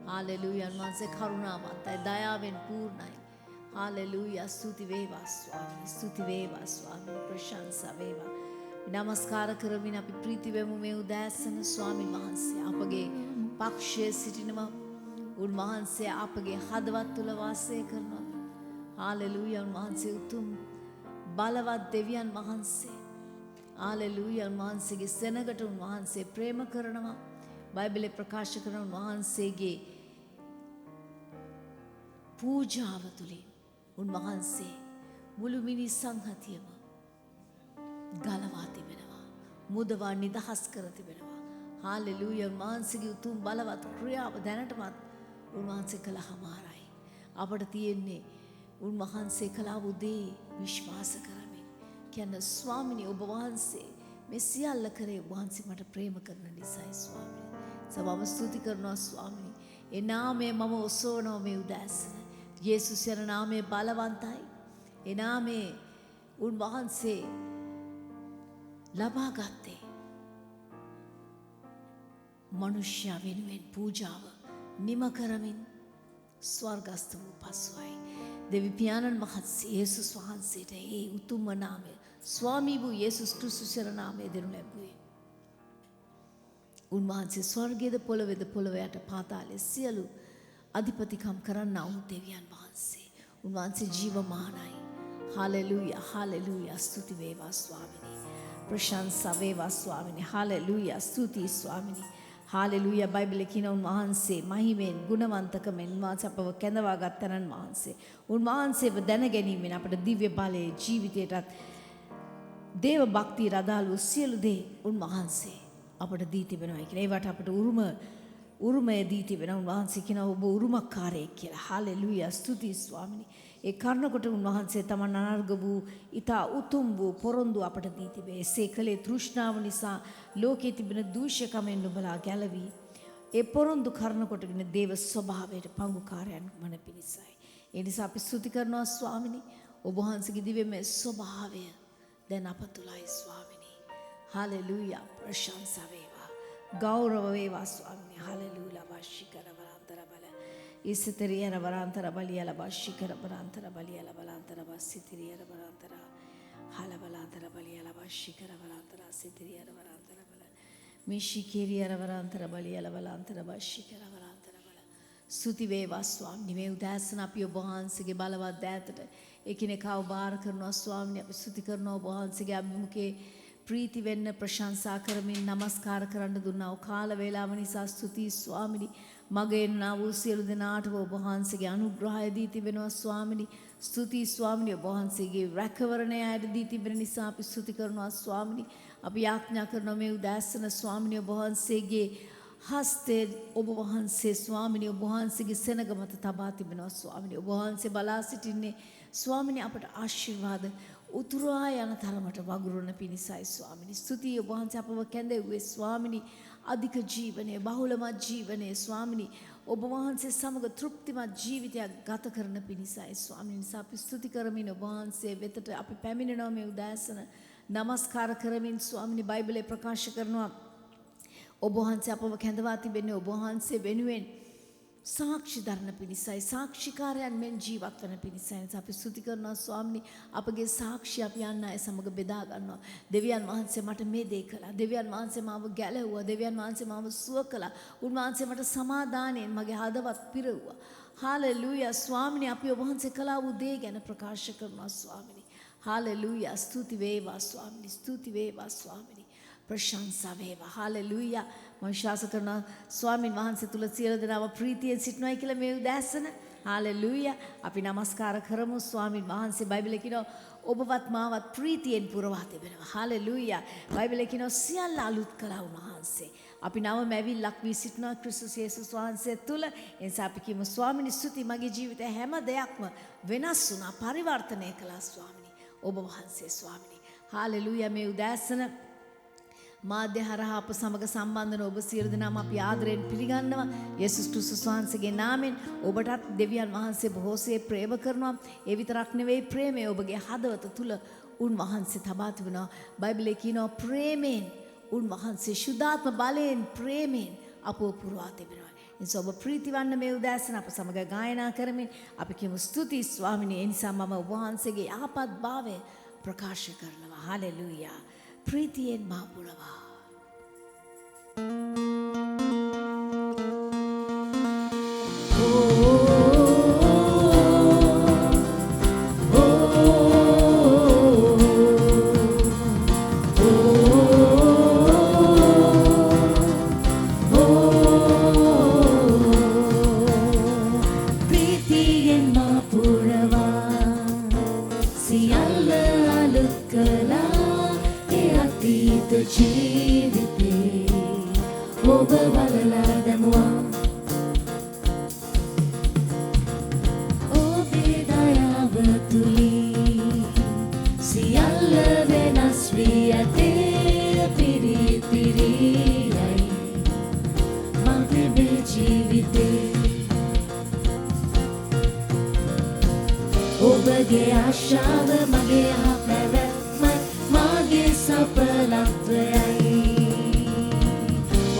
Hallelujah. උන්වහන්සේ කරුණාවන්තයි, දයාවෙන් පූර්ණයි. Hallelujah. ස්තුති වේවා ස්වාමී. ස්තුති වේවා ස්වාමී. ප්‍රශංසා වේවා. නමස්කාර කරමින් අපි ප්‍රීති වෙමු මේ උදෑසන ස්වාමීන් වහන්සේ අපගේ පක්ෂයේ සිටිනවා. උන්වහන්සේ අපගේ හදවත් තුල වාසය කරනවා. හාලෙලූයා. උන්වහන්සේ උතුම් බලවත් දෙවියන් වහන්සේ. හාලෙලූයා. උන්වහන්සේගේ සෙනගට උන්වහන්සේ ප්‍රේම කරනවා. බයිබලයේ ප්‍රකාශ කරන උන්වහන්සේගේ පූජාව තුළින් උන්වහන්සේ මුළු මිනිස් සංහතියම ගලවා තිබෙනවා. මුදවා නිදහස් කර තිබෙනවා. හාලෙලූයා. උන්වහන්සේගේ උතුම් බලවත් ක්‍රියාව දැනටමත් උන්වහන්සේ කළාමාරයි. අපට තියෙන්නේ උන්වහන්සේ කළා වූ දේ විශ්වාස කරමින් කියන ස්වාමිනී ඔබ වහන්සේ මේ සියල්ල කරේ වහන්සේ මට ප්‍රේම කරන නිසායි ස්වාමිනී. සමම ස්තුති කරනවා ස්වාමිනී. ඒ නාමය මම ඔසවනවා මේ උදෑසන. යේසුස් යන නාමය බලවන්තයි. ඒ නාමයේ උන්වහන්සේ ලබා ගත්තේ මනුෂ්‍ය වෙනුවෙන් පූජාව නිම කරමින් ස්වර්ගස්ත වූ පසුයි. දෙවි පියාණන් වහන්සේ යේසුස් වහන්සේට ඒ උතුම්ම නාමය ස්වාමී වූ යේසුස් ක්‍රිස්තුස් යන නාමය දෙනු ලැබුවේ. උන්වහන්සේ ස්වර්ගයේද පොළොවේද පොළොව යට පාතාලයේ සියලු අධිපතිකම් කරන්නා වූ දෙවියන් වහන්සේ. උන්වහන්සේ ජීවමානයි. හාලෙලූයා. හාලෙලූයා. ස්තුති වේවා ස්වාමිනී. ප්‍රශංසා වේවා ස්වාමිනී. හාලෙලූයා. ස්තුති ස්වාමිනී. හාලෙලූයා. බයිබලයේ කියන උන්වහන්සේ මහිමෙන් ගුණවන්තකමෙන් උන්වහන්සේ අපව කැඳවා ගත්තනන් වහන්සේ. උන්වහන්සේව දැන ගැනීමෙන් අපට දිව්‍ය බලයේ ජීවිතයටත් දේව භක්තිය අදාළ වූ සියලු දේ උන්වහන්සේ අපට දී තිබෙනවා කියලා. ඒවට අපට උරුමය දී තිබෙනවා. උන්වහන්සේ කියනවා ඔබ උරුමකාරයෙක් කියලා. හාලෙලූයා. ස්තුති ස්වාමිනී. ඒ කර්ණකොට උන්වහන්සේ තමන් අනර්ග වූ ඊතා උතුම් වූ පොරොන්දු අපට දී තිබේ. එසේ කලේ තෘෂ්ණාව නිසා ලෝකයේ තිබෙන දූෂකමෙන් නුඹලා ගැලවී ඒ පොරොන්දු කර්ණකොටගෙන දේව ස්වභාවයට පංගුකාරයන් වන පිණිසයි. ඒ නිසා අපි ස්තුති කරනවා ස්වාමිනී. ඔබ වහන්සේගේ දිව්‍යමය ස්වභාවය දැන් අප තුලයි ස්වාමිනී. හාලෙලූයා. ප්‍රශංසා වේවා. ගෞරව වේවා ස්වාමිනී. හාලෙලූයා. වාශිකර වරාන්තර බල ඉසිතරියන වරාන්තර බලියල වාශිකර වරාන්තර බලියල වරාන්තර වාසිතරියන වරාන්තර හාල වරාන්තර බලියල වාශිකර වරාන්තර සිතරියන වරාන්තර බල මිෂිකිරියන වරාන්තර බලියල වරාන්තර වාශිකර වරාන්තර බල. ස්තුති වේවා ස්වාමිනී. මේ උදෑසන අපි ඔබ වහන්සේගේ බලවත් දෑතට එකිනෙකාව බාර කරනවා ස්වාමිනී. අපි ස්තුති කරනවා ඔබ වහන්සේගේ අභිමුඛයේ ප්‍රීති වෙන්න ප්‍රශංසා කරමින් නමස්කාර කරන්න දුන්නා වූ කාල වේලාව නිසා ස්තුති ස්වාමිනී. මගේ නා වූ සියලු දෙනාට ඔබ වහන්සේගේ අනුග්‍රහය දී තිබෙනවා ස්වාමිනී. ස්තුති ස්වාමිනී. ඔබ වහන්සේගේ රැකවරණය ආයත දී තිබෙන නිසා අපි ස්තුති කරනවා ස්වාමිනී. අපි යාඥා කරනවා මේ උදෑසන ස්වාමිනී ඔබ වහන්සේගේ හස්තේ ඔබ වහන්සේ ස්වාමිනී ඔබ වහන්සේගේ සෙනග මත තබා තිබෙනවා ස්වාමිනී. ඔබ වහන්සේ බලා සිටින්නේ ස්වාමිනී අපට ආශිර්වාද උතුරා යන තරමට වගුරුන පිණිසයි ස්වාමිනී. ස්තුතියි ඔබ වහන්සේ අපව කැඳෙව්වේ ස්වාමිනී. අධික ජීවනයේ බහුලමත් ජීවනයේ ස්වාමිනී ඔබ වහන්සේ සමග තෘප්තිමත් ජීවිතයක් ගත කරන පිණිසයි ස්වාමිනී. නිසා අපි ස්තුති කරමින් ඔබ වහන්සේ වෙතට අපි පැමිණෙනවා මේ උදෑසන. නමස්කාර කරමින් ස්වාමිනී බයිබලයේ ප්‍රකාශ කරනවා ඔබ වහන්සේ අපව කැඳවා තිබෙන්නේ ඔබ වහන්සේ වෙනුවෙන් සාක්ෂි දරන පිණිසයි. සාක්ෂිකාරයන් මෙන් ජීවත් වන පිණිසයි. අපි ස්තුති කරනවා ස්වාමිනී. අපගේ සාක්ෂි අපි යන්න අය සමග බෙදා ගන්නවා. දෙවියන් වහන්සේ මට මේ දේ කළා. දෙවියන් වහන්සේ මාව ගැලවුවා. දෙවියන් වහන්සේ මාව සුව කළා. උන්වහන්සේ මට සමාදානයෙන් මගේ හදවත් පිරවුවා. හාලෙලූයා. ස්වාමිනී අපි ඔබ වහන්සේ කළා වූ දේ ගැන ප්‍රකාශ කරනවා ස්වාමිනී. හාලෙලූයා. ස්තුති වේවා ස්වාමිනී. ස්තුති වේවා ස්වාමිනී. ප්‍රශංසා වේවා. හාලෙලූයා. මම විශ්වාස කරනවා ස්වාමින් වහන්සේ තුල සියලු දෙනාම ප්‍රීතියෙන් සිටිනවායි කියලා මේ උදෑසන. හාලෙලූයා. අපි නමස්කාර කරමු ස්වාමින් වහන්සේ. බයිබලයේ කියනවා ඔබවත් මාවත් ප්‍රීතියෙන් පුරවා තිබෙනවා. හාලෙලූයා. බයිබලයේ කියනවා සියල්ල අලුත් කළා වහන්සේ. අපි නවම ඇවිල්ලක් වී සිටිනවා ක්‍රිස්තුස් යේසුස් වහන්සේ තුල. ඒ නිසා අපි කියමු ස්වාමිනී ස්තුති. මගේ ජීවිතේ හැම දෙයක්ම වෙනස් වුණා. පරිවර්තනය කළා ස්වාමිනී. ඔබ වහන්සේ ස්වාමිනී. හාලෙලූයා. මේ උදෑසන මාධ්‍ය හරහා අප සමග සම්බන්ධන ඔබ සියලු දෙනාම අපි ආදරයෙන් පිළිගන්නවා. යේසුස් ක්‍රිස්තුස් වහන්සේගේ නාමයෙන් ඔබටත් දෙවියන් වහන්සේ බොහෝසේ ප්‍රේම කරනවා. ඒ විතරක් නෙවෙයි ප්‍රේමය ඔබගේ හදවත තුල උන්වහන්සේ තබා තිබෙනවා. බයිබලයේ කියනවා ප්‍රේමයෙන් උන්වහන්සේ ශුද්ධාත්ම බලයෙන් ප්‍රේමයෙන් අපව පුරවා තිබෙනවා. එනිසා ඔබ ප්‍රීතිවන්න මේ උදෑසන අප සමග ගායනා කරමින් අපි කියමු ස්තුති ස්වාමිනේ. ඒ නිසා මම ඔබ වහන්සේගේ යහපත් භාවය ප්‍රකාශ කරනවා. හලෙලූයා. ප්‍රීතියෙන් මා පුරවා. ඔබගේ ආශාව මගේ පැවැත්මයි මාගේ සඵලත්වයයි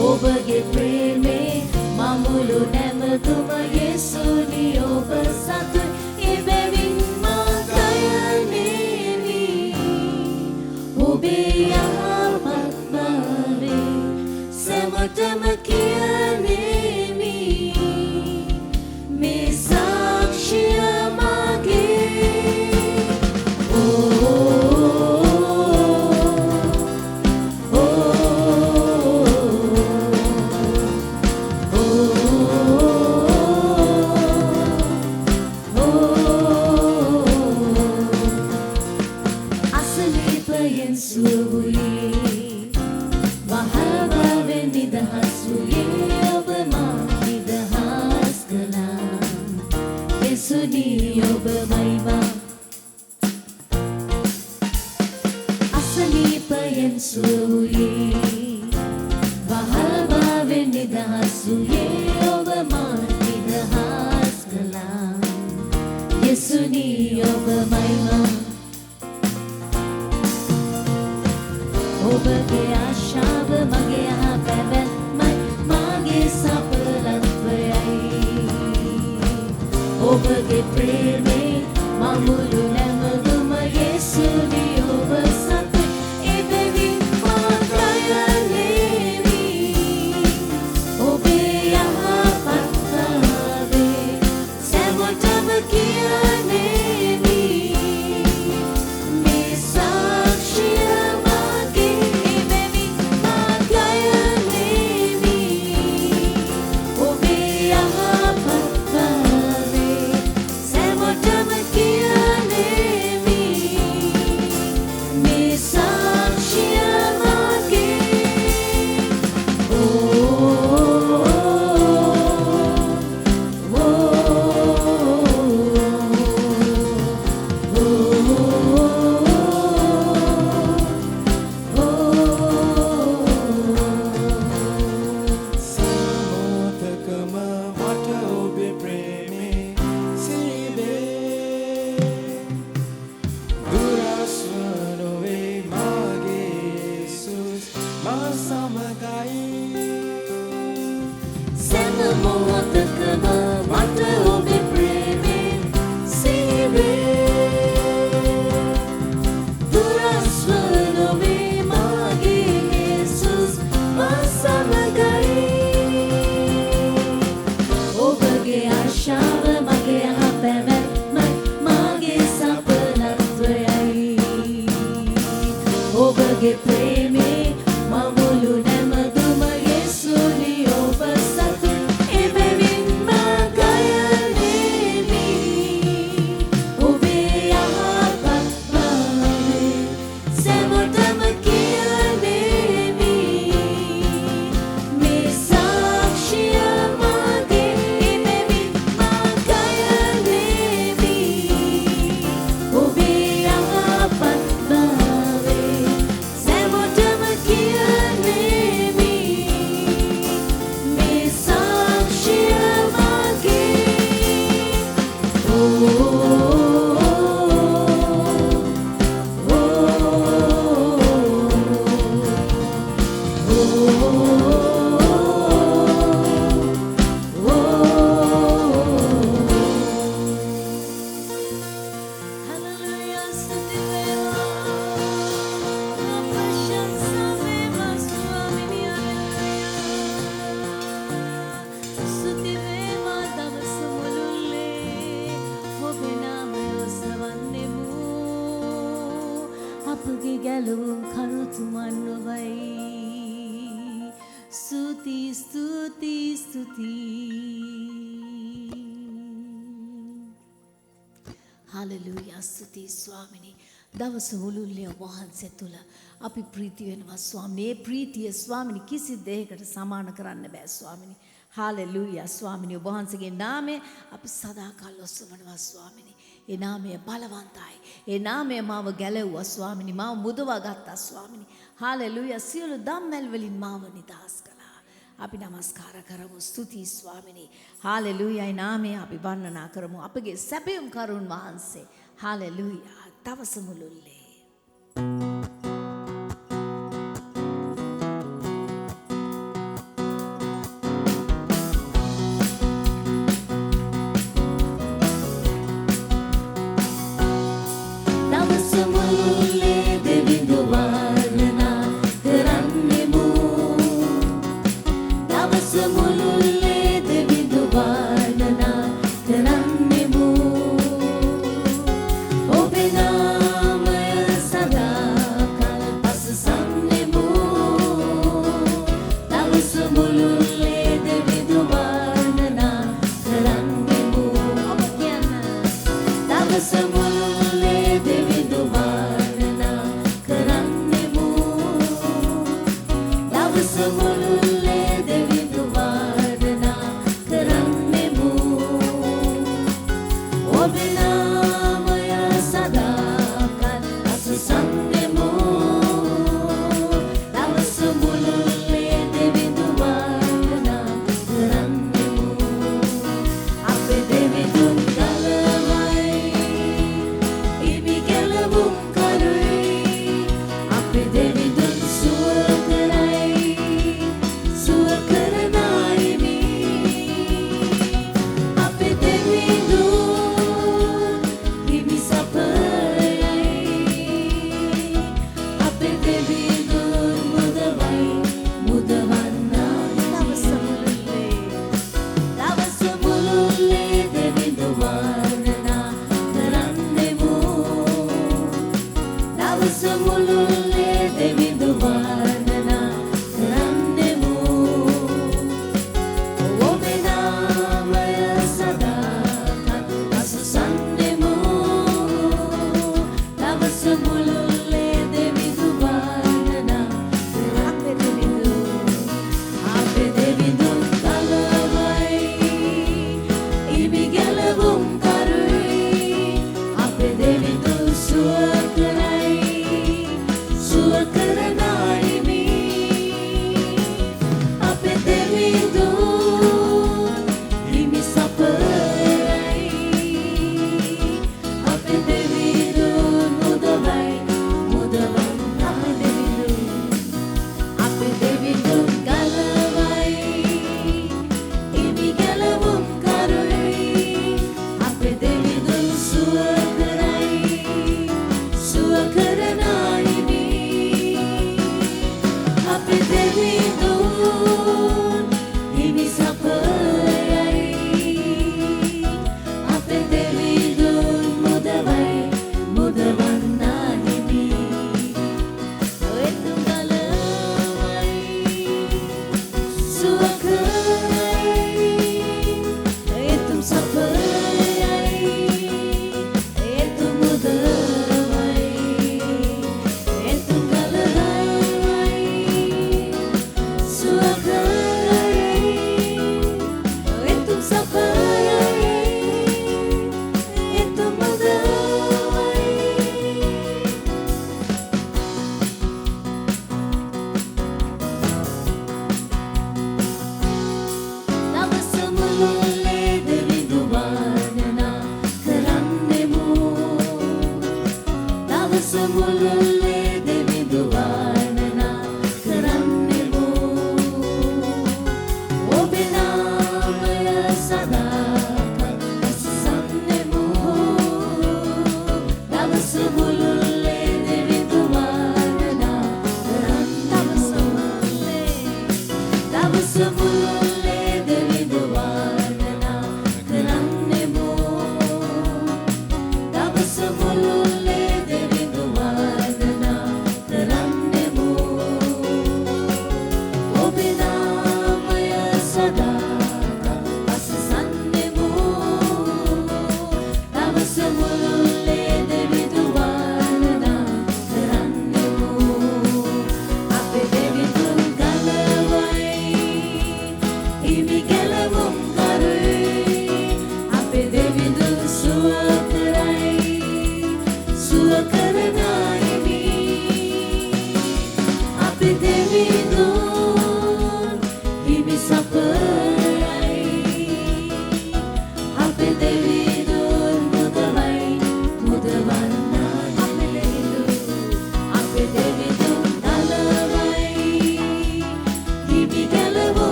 ඔබගේ ප්‍රේමේ මමුළු නැමතුම යේසුනි ඔබ සතුයි එබැවින් මා ගයන්නේමි ඔබේ යහපත් භාවය සැමටම කියන්නේමි මේ සාක්ෂිය ඔබගේ ආශාව මගේ පැවැත්මයි මාගේ සඵලත්වයයි ඔබගේ ප්‍රේමේ මමුළු නැමතුම යේසුනි ඔබ සතුයි එබැවින් මා ගයන්නේමි ඔබේ යහපත් භාවය සැමටම කියන්නේමි මේ සාක්ෂිය ඔබගේ ප්‍රේමේ මමුළු නැමතුම යේසුනි ඔබ සතුයි එබැවින් මා ගයන්නේමි ඔබේ යහපත් භාවය සැමටම කියන්නේමි මේ සාක්ෂිය මාගේ එබැවින් මා ඔබගේ ගැලවුම් කරුතුමන් ඔබයි. ස්තුති ස්තුති ස්තුති. හාලෙලූයා. ස්තුති ස්වාමිනී. දවස මුළුල්ලේ වහන්සේ තුල අපි ප්‍රීති වෙනවා ස්වාමිනේ. මේ ප්‍රීතිය ස්වාමිනේ කිසි දෙයකට සමාන කරන්න බෑ ස්වාමිනේ. හාලෙලූයා ස්වාමිනේ. ඔබ වහන්සේගේ නාමය අපි සදාකාල ඔසවනවා ස්වාමිනේ. ඒ නාමය බලවන්තයි. ඒ නාමය මාව ගැලෙව්වා ස්වාමිනේ. මාව මුදවා ගත්තා ස්වාමිනේ. හාලෙලූයා. සියලු ධම්මැල් වලින් මාව නිදහස් කළා. අපි නමස්කාර කරමු. ස්තුති ස්වාමිනේ. හාලෙලූයා. ඒ නාමය අපි වන්දනා කරමු. අපගේ සැපයුම් කරුණ වහන්සේ. හාලෙලූයා. දවස මුළුල්ලේ ඔබේ නාමය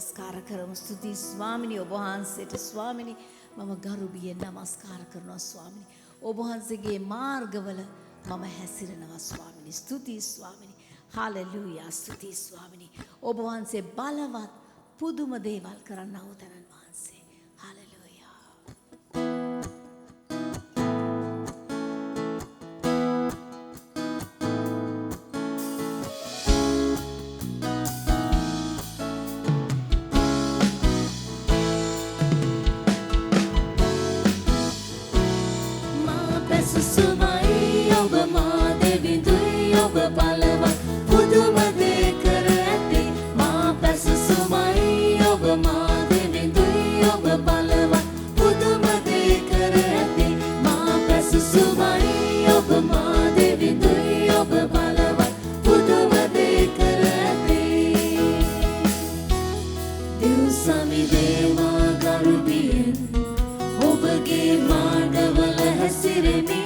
නමස්කාර කරමු. ස්තුතියි ස්වාමිනී ඔබ වහන්සේට ස්වාමිනී මම ගරුබියෙන් නමස්කාර කරනවා ස්වාමිනී. ඔබ වහන්සේගේ මාර්ගවල මම හැසිරෙනවා ස්වාමිනී. ස්තුතියි ස්වාමිනී. හාලෙලූයා ස්තුතියි ස්වාමිනී. ඔබ වහන්සේ බලවත් පුදුම දේවල් කරන්නා වූ තැනන් වහන්සේ. හාලෙලූයා. මා පැසසුමයි ඔබ මා දෙවිඳුයි ඔබ බලවත් පුදුම දේ කර ඇති. මා පැසසුමයි ඔබ මා දෙවිඳුයි ඔබ බලවත් පුදුම දේ කර ඇති. මා පැසසුමයි ඔබ මා දෙවිඳුයි ඔබ බලවත් පුදුම දේ කර ඇති. දිව්සමිදේ මා ගරුබියෙන් ඔබගේ මාර්ගවල හැසිරෙමි.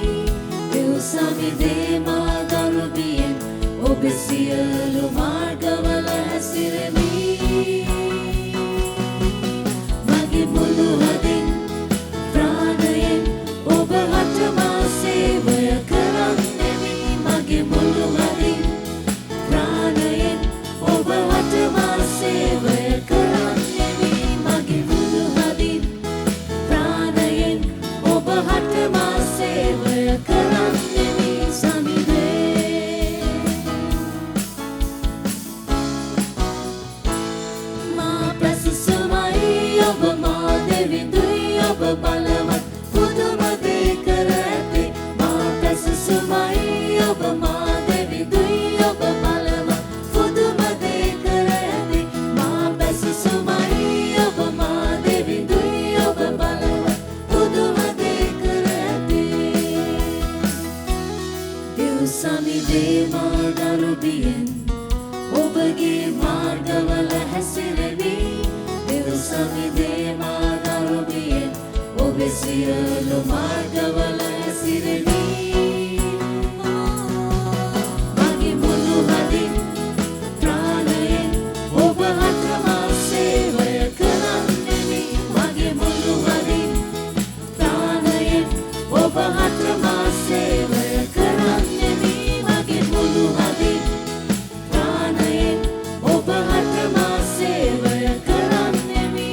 දිව්සමිදේ මා ගරුබියෙන් ඔබ සියලු මාර්ගවල හැසිරෙමි. මගේ මුළු හදින් ප්‍රාණයෙන් ඔබ හට මා සේවය කරන්නෙමි. මගේ මුළු හදින් ප්‍රාණයෙන් ඔබ හට මා සේවය කරන්නෙමි. මගේ මුළු හදින් ප්‍රාණයෙන් ඔබ හට මා සේවය කරන්නෙමි. සමිදේ මා පැසසුමයි ඔබ මා දෙවිඳුයි ඔබ බලවත් පුදුම දේ කර ඇති. මා පැසසුමයි ඔබ මා දෙවිඳුයි ඔබ බලවත් පුදුම දේ කර ඇති. මා පැසසුමයි ඔබ මා දෙවිඳුයි ඔබ බලවත් පුදුම දේ කර ඇති. දිව්සමිදේ මා ගරුබියෙන් ඔබගේ මාර්ගවල හැසිරෙමි. දිව්සමිදේ මා ගරුබියෙන් ඔබ සියලු මාර්ගවල හැසිරෙමි. මගේ මුළු හදින් ප්‍රාණයෙන් ඔබ හට මා සේවය කරන්නෙමි. මගේ මුළු හදින් ප්‍රාණයෙන් ඔබ හට මා සේවය කරන්නෙමි. මගේ මුළු හදින් ප්‍රාණයෙන් ඔබ හට මා සේවය කරන්නෙමි.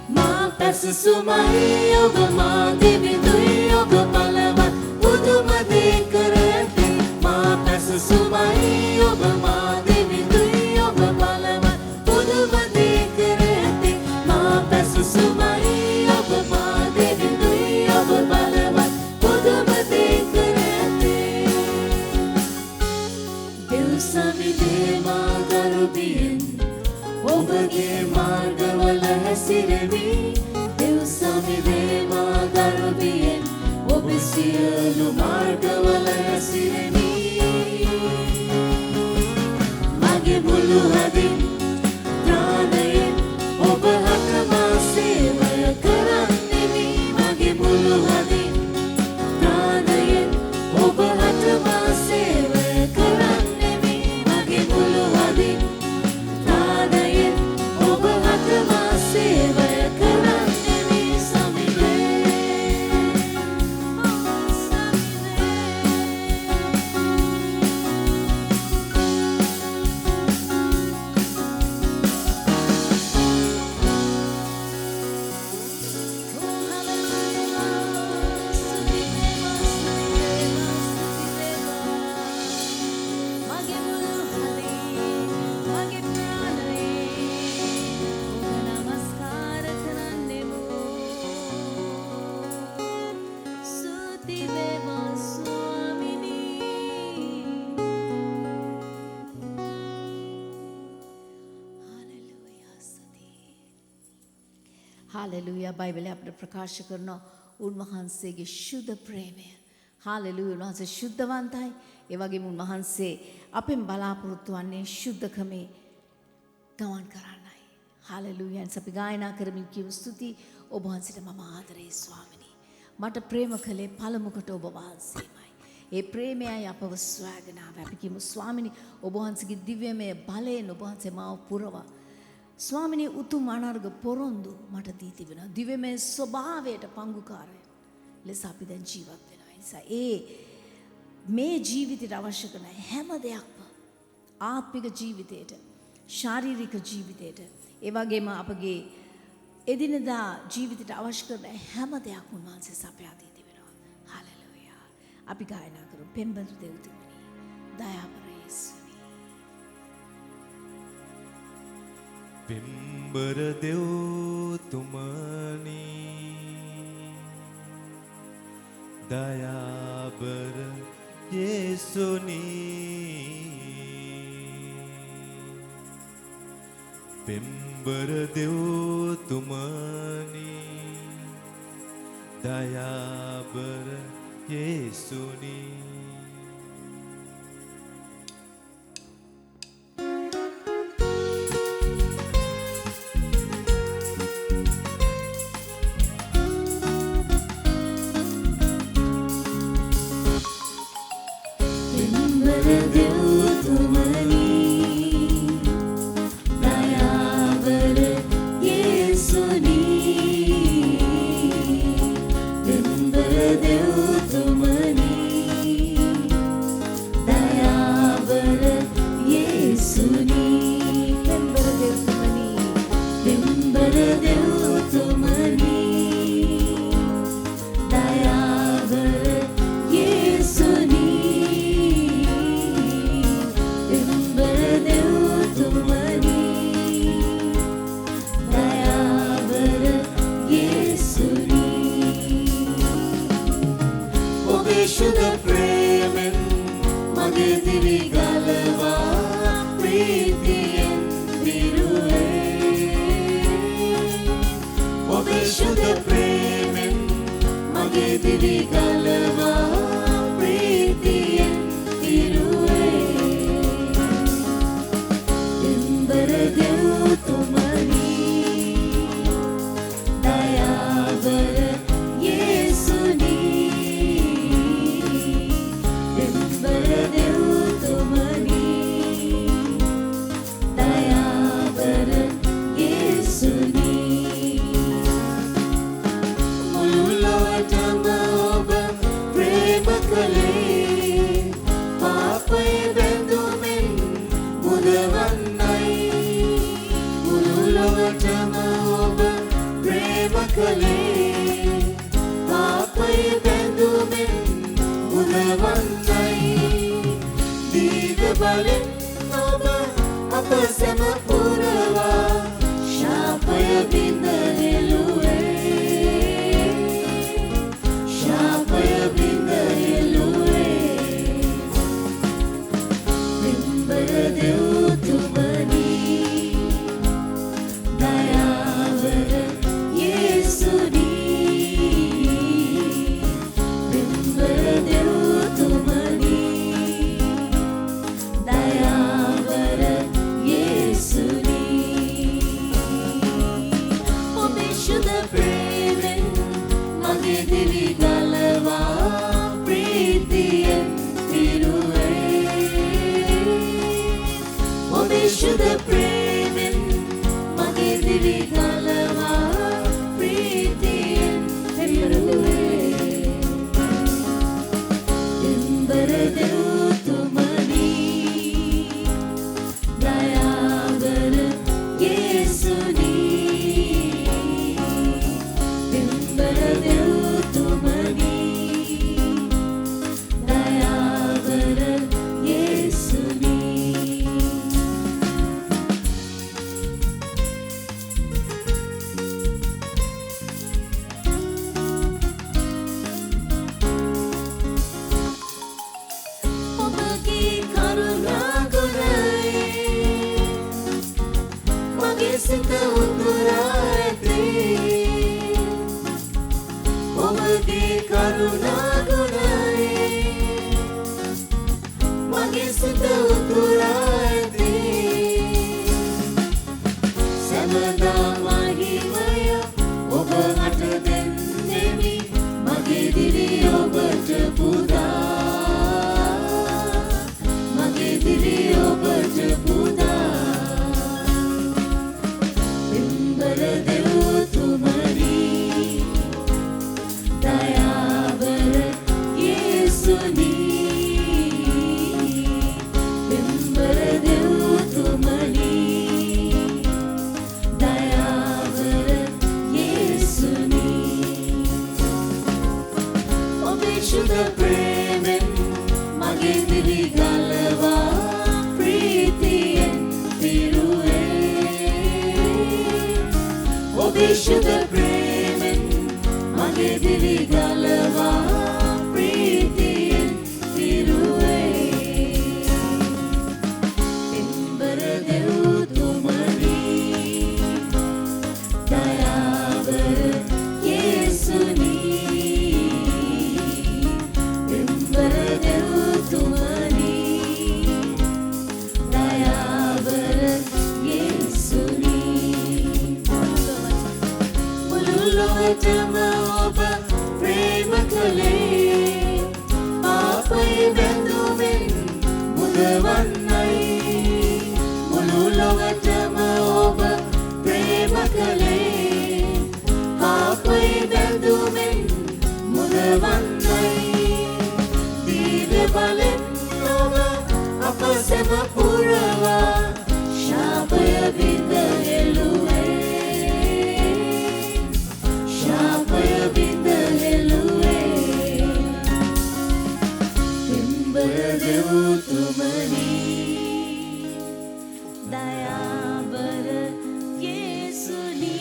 මා පැසසුමයි ඔබ මා දෙවිඳුයි ඔබ බලවත් පුදුම දේ කර ඇති. මා පැසසුමයි ඔබ මා දෙවිඳුයි ඔබ බලවත් පුදුම දේ කර ඇති. මා පැසසුමයි ඔබ මා දෙවිඳුයි ඔබ බලවත් පුදුම දේ කර ඇති. දිව්සමිදේ මා ගරුබියෙන් ඔබගේ මාර්ගවල හැසිරෙමි. දිව්සමිදේ මා ගරුබියෙන් ඔබ සියලු මාර්ගවල හැසිරෙමි. මගේ මුළු හදින් ප්‍රාණයෙන් ඔබ හට මා සේවය කරන්නෙමි. මගේ මුළු හදින් ප්‍රාණයෙන් ඔබ හට මා සේවය කරන්නෙමි. මගේ මුළු හදින් ප්‍රාණයෙන් ඔබ හට මා සේවය කරන්නෙමි. සමිදේ මගේ මුළු හදින් මගේ ප්‍රාණයෙන් ඔබ නමස්කාර කරන්නෙමු. ස්තුති වේවා ස්වාමිනී. හාලෙලූයා ස්තුතියි. හාලෙලූයා බයිබලයේ අපිට ප්‍රකාශ කරන උන්වහන්සේගේ ශුද්ධ ප්‍රේමය. හාලෙලූයා උන්වහන්සේ ශුද්ධවන්තයි. ඒ වගේම උන්වහන්සේ අපෙන් බලාපොරොත්තු වන්නේ ශුද්ධකමේ ගමන් කරන්නයි. හාලෙලූයා. අපි ගායනා කරමින් කියමු ස්තුති ඔබ වහන්සේට මම ආදරේ ස්වාමිනී. මට ප්‍රේම කළේ පළමුකට ඔබ වහන්සේමයි. ඒ ප්‍රේමයයි අපව සොයාගෙන ආවේ. අපි කියමු ස්වාමිනී ඔබ වහන්සේගේ දිව්‍යමය බලයෙන් ඔබ වහන්සේ මාව පුරවා. ස්වාමිනී උතුම් අනර්ග පොරොන්දු මට දී තිබෙනවා. දිව්‍යමය ස්වභාවයට පංගුකාරය ලෙස අපි දැන් ජීවත් වෙනවා. ඒ නිසා මේ ජීවිතයට අවශ්‍ය කරන හැම දෙයක්ම ආත්මික ජීවිතයට, ශාරීරික ජීවිතයට, ඒ වගේම අපගේ එදිනදා ජීවිතයට අවශ්‍ය කරන හැම දෙයක්ම උන්වහන්සේ සපයා දී තිබෙනවා. හලෙලූයා. අපි ගායනා කරමු. පෙම්බර දෙව්තුමනි, දයාබර යේසුනි. පෙම්බර දෙව්තුමනි, දයාබර යේසුනි. පෙම්බර දෙව්තුමනි, දයාබර යේසුනි. Mage diri obata puda Parishudha Premen Mage Divi Galava Preetiyen Tiruwe Pimbara Devtumani Dayavara Yesuni Pimbara Devtumani Dayavara Yesuni Mululotama Oba Prema Kale Papai Bendumin Mudavannai Mululotama Oba Prema Kale Papai Bendumin Mudavannai Dive Balen Nova Apasema Purava Shapaya Binda Eluwe Shapaya Binda Eluwe Pimbara Devtumani Dayavara Yesuni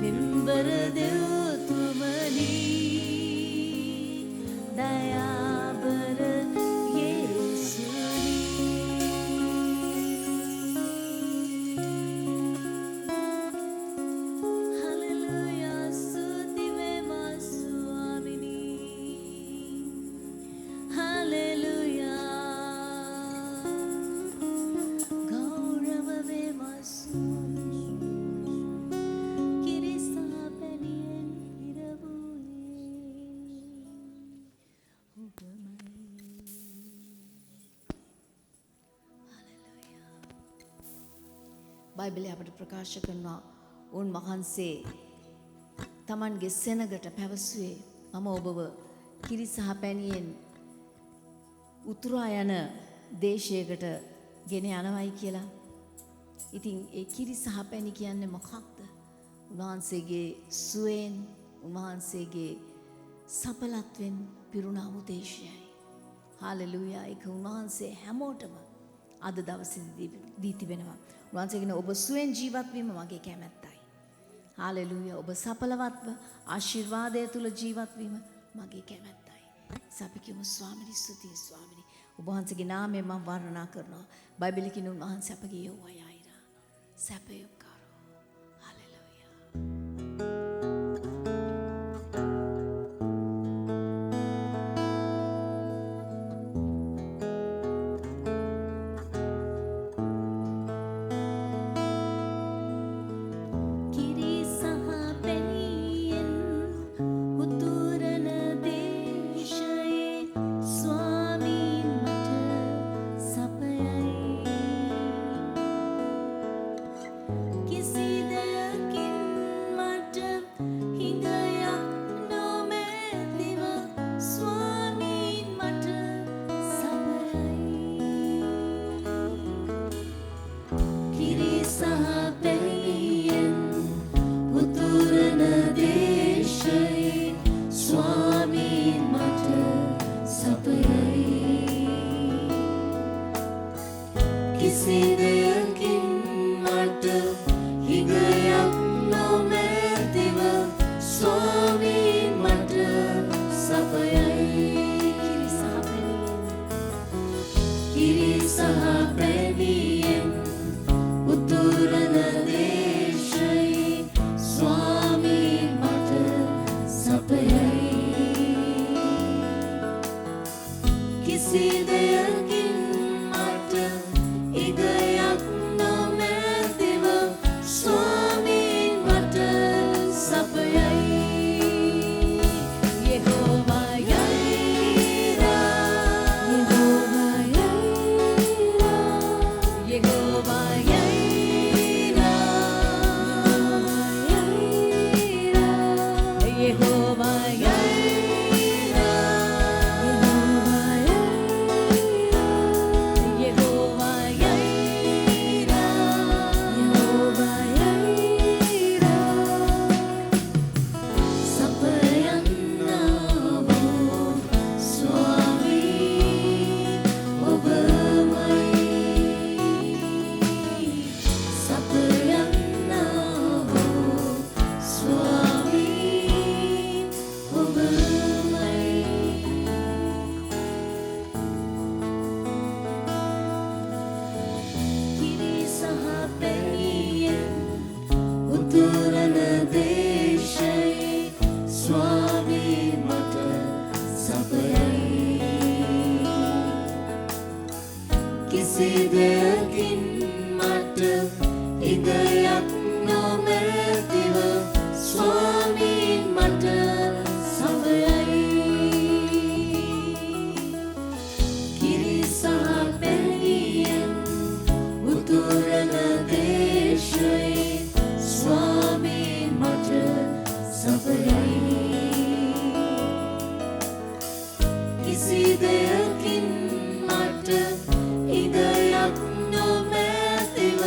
Pimbara Devtumani Dayavara Yesuni Hallelujah Stuti Vema Swamini Hallelujah Gaurava Vema Swamini Kirisapaniyen බයිබලය අපට ප්‍රකාශ කරනවා උන් වහන්සේ තමන්ගේ සෙනගට පැවසුවේ මම ඔබව කිරි සහ පැණියෙන් උතුරා යන දේශයකට ගෙන යනවයි කියලා. ඉතින් ඒ කිරි සහ පැණි කියන්නේ මොකක්ද? උන්වහන්සේගේ සුවයෙන් උන්වහන්සේගේ සපලත්වෙන් පිරුණා වූ දේශයයි. හාලෙලූයා. ඒක උන්වහන්සේ හැමෝටම අද දවසේදී දී තිබෙනවා. උන්වහන්සේ කියන ඔබ සුවෙන් ජීවත් වීම මගේ කැමැත්තයි. හාලෙලූයා. ඔබ සපලවත්ව ආශිර්වාදය තුල ජීවත් වීම මගේ කැමැත්තයි. අපි කියමු ස්වාමීනි ස්තුතියි ස්වාමීනි. ඔබ වහන්සේගේ නාමයෙන් මම වර්ණනා කරනවා. බයිබලයේ කියන උන්වහන්සේ අපගේ යෝවයි ආයිරා. සැපයුක්කාරෝ. හාලෙලූයා. කිසි දෙයකින් මට ඉඟයක් නොමැතිව ස්වාමීන් මට සපයයි කිරි සහ පැණියෙන් උතුරන දේශයේ ස්වාමීන් මට සපයයි කිසි දෙයකින් මට ඉඟයක් නොමැතිව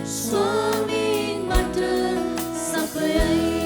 ස්වාමීන් මට සපයයි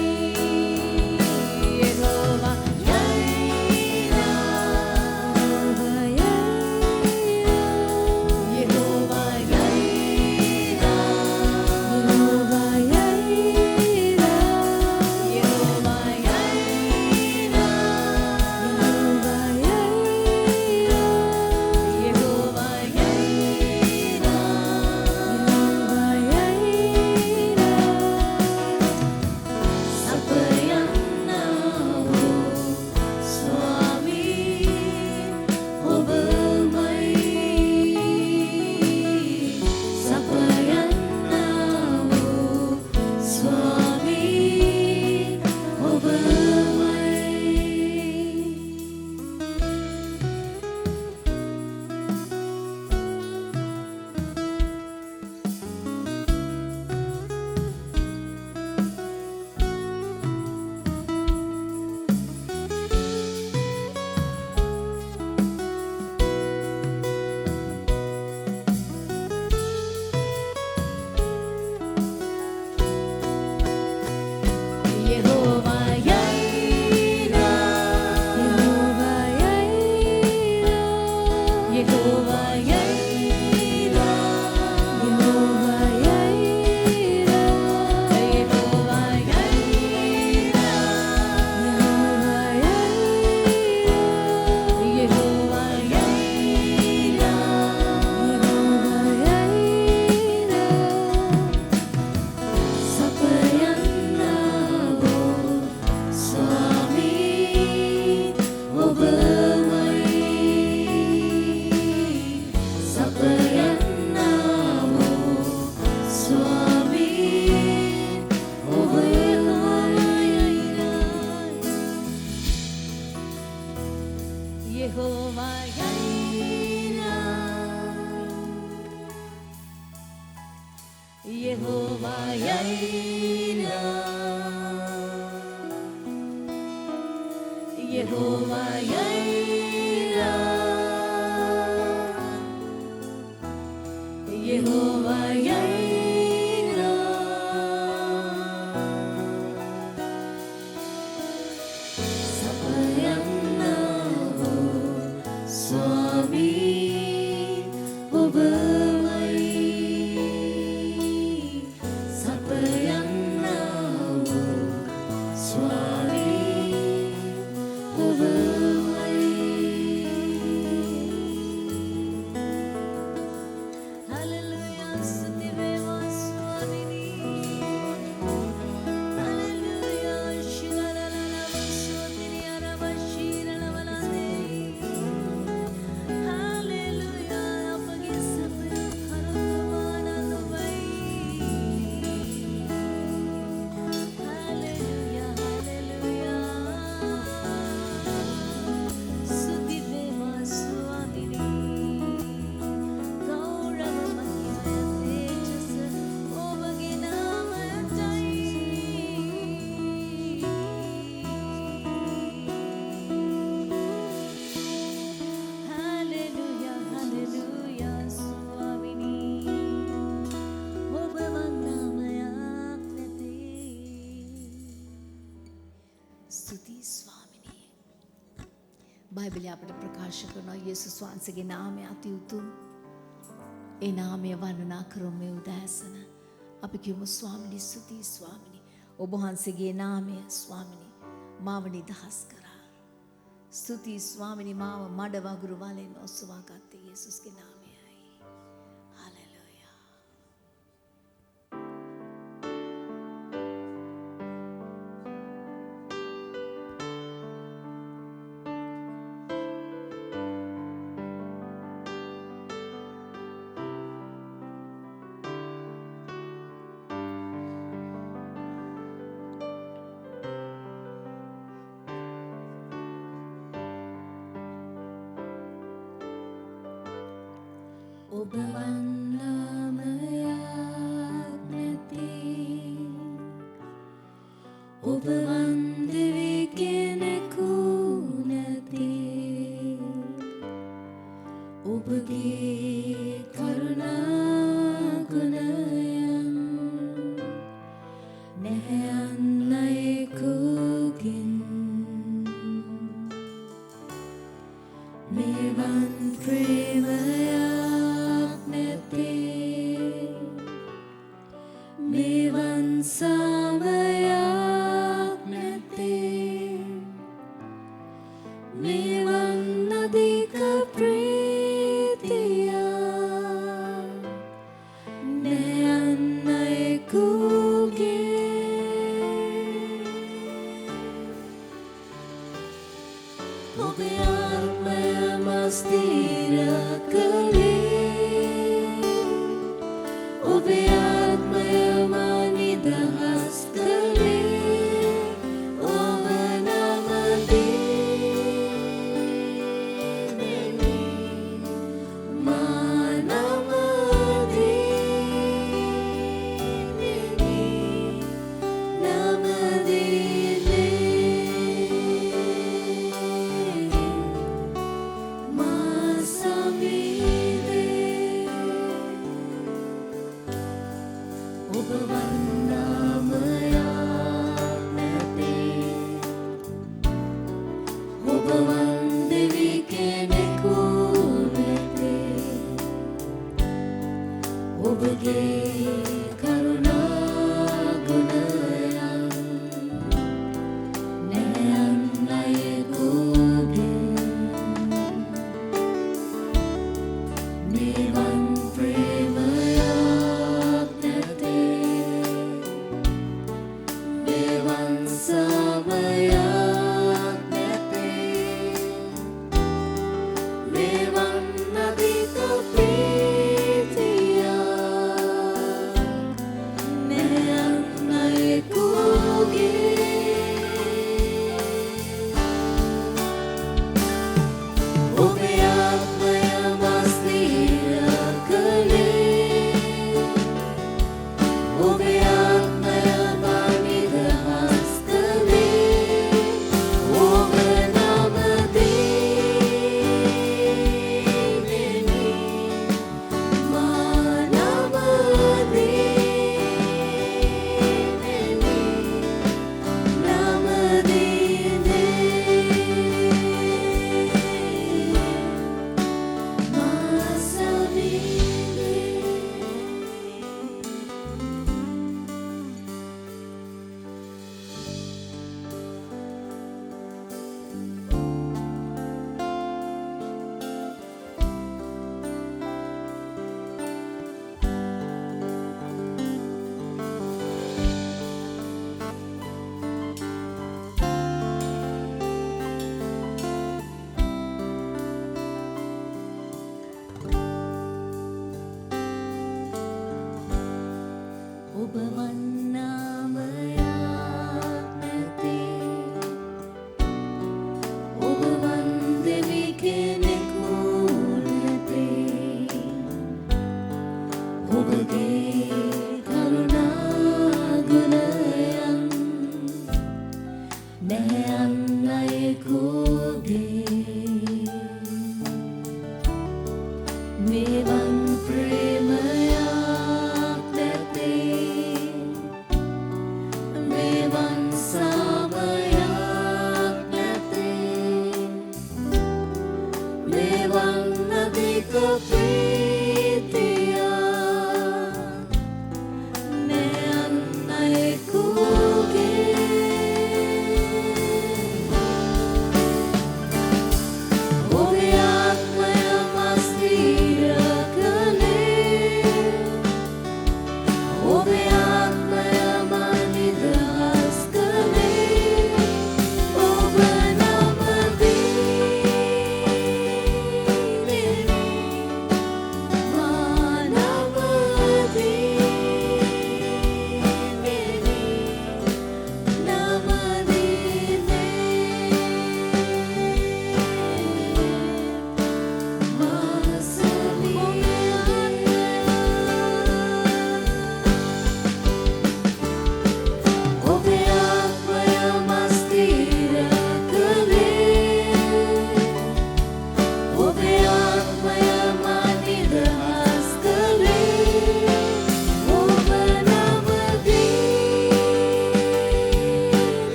යෙහෝවා බයිබලය අපට ප්‍රකාශ කරනවා යේසුස් වහන්සේගේ නාමය අති උතුම්. ඒ නාමය වර්ණනා කරමු මේ උදෑසන. අපි කියමු ස්වාමිනී ස්තුතියි ස්වාමිනී. ඔබ වහන්සේගේ නාමය ස්වාමිනී මාව නිදහස් කරා. ස්තුතියි ස්වාමිනී මාව මඩ වගුරු වලින් ඔසවා ගත්තේ යේසුස්ගේ නාමයයි. හලෙලූයා. ඔබ වන්නමයක් නැති ඔබ වන්දවි කෙනෙකු නැති ඔබගේ කරුණා ගුණයන් නැහැ අන් අයෙකුගෙන් මෙවන් ප්‍රේමයක් නැති මෙවන් සමයක් නැති මෙවන් අධික ප්‍රීතිය නැහැ අන් අයෙකුගේ ඔබේ ආත්මය මස්තිර කළේ ඔබේ ආත්මය නිදහස් කළේ ඔබ නම දීනෙනි මා නම දීනෙනි නම දීනේ මා සමීරේ ඔබ වන්නමයක් නැති ඔබ වන්දවි කෙනෙකු නැති ඔබගේ කරුණා ගුණයන් නැහැ අන් අයෙකුගෙන් මෙවන් ප්‍රේමයක් නැති මෙවන් සමයක් නැති මෙවන් අධික ප්‍රීතිය නැහැ අන් අයෙකුගේ ඔබේ ආත්මය මස්තිර කළේ ඔබේ ආත්මය නිදහස් කළේ ඔබ නම දීනෙනි මා නම දීනෙනි නම දීනේ මා සමීරේ ඔබ වන්නමයක් නැති ඔබ වන්දවි කෙනෙකු නැති ඔබගේ කරුණා ගුණයන් නැහැ අන් අයෙකුගේ මෙවන් ප්‍රේමයක් නැති මෙවන් සමයක් නැති මෙවන් අධික ප්‍රීතිය නැහැ අන් අයෙකුගේ ඔබේ ආත්මය මස්තිර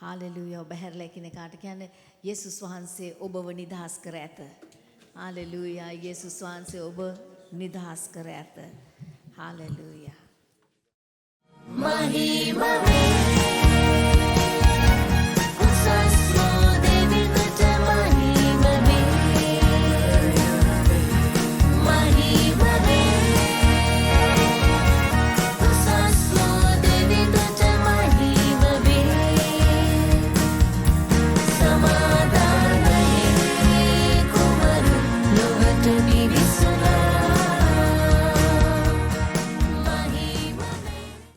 හාලෙලූයා. ඔබ හැරලා එකිනෙකාට කියන්නේ යේසුස් වහන්සේ ඔබව නිදහස් කර ඇත. හාලෙලූයා. යේසුස් වහන්සේ ඔබ නිදහස් කර ඇත. හාලෙලූයා. මහිමවේ